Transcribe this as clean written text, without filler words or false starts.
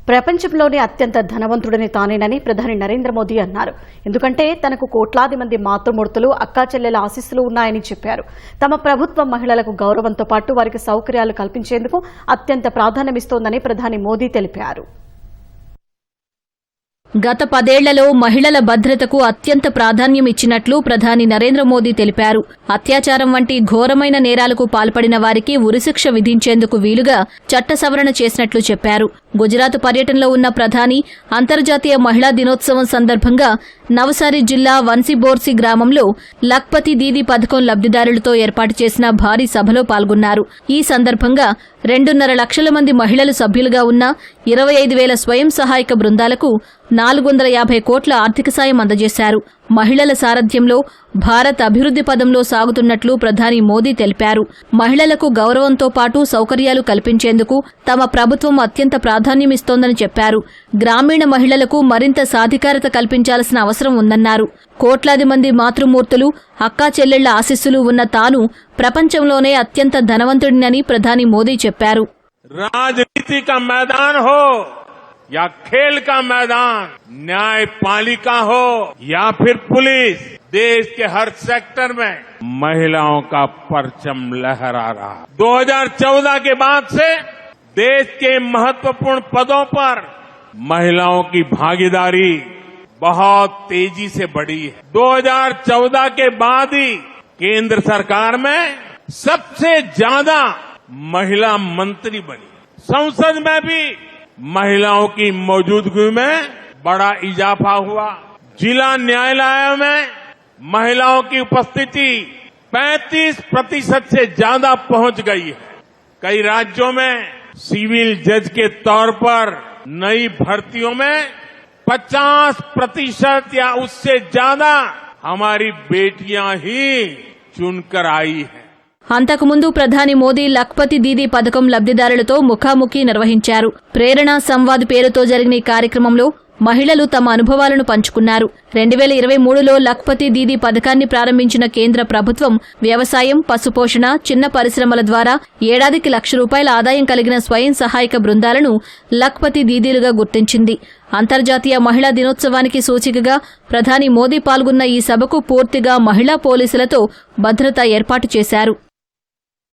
ప్రపంచంలోనే అత్యంత ధనవంతుడని తానేనని ప్రధాని నరేంద్ర మోదీ అన్నారు. ఎందుకంటే తనకు కోట్లాది మంది మాతృమూర్తులు, అక్కా చెల్లెల ఆశీస్సులు ఉన్నాయని చెప్పారు. తమ ప్రభుత్వం మహిళలకు గౌరవంతో పాటు వారికి సౌకర్యాలు కల్పించేందుకు అత్యంత ప్రాధాన్యమిస్తోందని ప్రధాని మోదీ తెలిపారు. గత 10 ఏళ్లలో మహిళల భద్రతకు అత్యంత ప్రాధాన్యం ఇచ్చినట్లు ప్రధాని నరేంద్ర మోదీ తెలిపారు. అత్యాచారం వంటి ఘోరమైన నేరాలకు పాల్పడిన వారికి ఉరిశిక్ష విధించేందుకు వీలుగా చట్ట సవరణ చేసినట్లు చెప్పారు. గుజరాత్ పర్యటనలో ఉన్న ప్రధాని అంతర్జాతీయ మహిళా దినోత్సవం సందర్భంగా నవసారి జిల్లా వన్సిబోర్సి గ్రామంలో లఖ్పతి దీదీ పథకం లబ్దిదారులతో ఏర్పాటు చేసిన భారీ సభలో పాల్గొన్నారు. ఈ సందర్భంగా 2.5 లక్షల మంది మహిళలు సభ్యులుగా ఉన్న 25,000 స్వయం సహాయక బృందాలకు 450 కోట్ల ఆర్థిక సాయం అందజేశారు. మహిళల సారథ్యంలో భారత్ అభివృద్ధి పదంలో సాగుతున్నట్లు ప్రధాని మోదీ తెలిపారు. మహిళలకు గౌరవంతో పాటు సౌకర్యాలు కల్పించేందుకు తమ ప్రభుత్వం అత్యంత ప్రాధాన్యమిస్తోందని చెప్పారు. గ్రామీణ మహిళలకు మరింత సాధికారత కల్పించాల్సిన అవసరం ఉందన్నారు. కోట్లాది మంది మాతృమూర్తులు, అక్కా చెల్లెళ్ల ఆశీస్సులు ఉన్న తాను ప్రపంచంలోనే అత్యంత ధనవంతుడినని ప్రధాని మోదీ చెప్పారు. राजनीति का मैदान हो या खेल का मैदान, न्यायपालिका हो या फिर पुलिस, देश के हर सेक्टर में महिलाओं का परचम लहरा रहा। 2014 के बाद से देश के महत्वपूर्ण पदों पर महिलाओं की भागीदारी बहुत तेजी से बढ़ी है। 2014 के बाद ही केंद्र सरकार में सबसे ज्यादा महिला मंत्री बनी। संसद में भी महिलाओं की मौजूदगी में बड़ा इजाफा हुआ। जिला न्यायालयों में महिलाओं की उपस्थिति 35% से ज्यादा पहुंच गई है। कई राज्यों में सिविल जज के तौर पर नई भर्तियों में 50% या उससे ज्यादा हमारी बेटियां ही चुनकर आई है। అంతకుముందు ప్రధాని మోదీ లఖ్పతి దీదీ పథకం లబ్దిదారులతో ముఖాముఖి నిర్వహించారు. ప్రేరణా సంవాద్ పేరుతో జరిగిన ఈ కార్యక్రమంలో మహిళలు తమ అనుభవాలను పంచుకున్నారు. 2023లో లఖ్పతి దీదీ పథకాన్ని ప్రారంభించిన కేంద్ర ప్రభుత్వం వ్యవసాయం, పశుపోషణ, చిన్న పరిశ్రమల ద్వారా ఏడాదికి ₹1,00,000 ఆదాయం కలిగిన స్వయం సహాయక బృందాలను లఖ్పతి దీదీలుగా గుర్తించింది. అంతర్జాతీయ మహిళా దినోత్సవానికి సూచికగా ప్రధాని మోదీ పాల్గొన్న ఈ సభకు పూర్తిగా మహిళా పోలీసులతో భద్రత ఏర్పాటు చేశారు.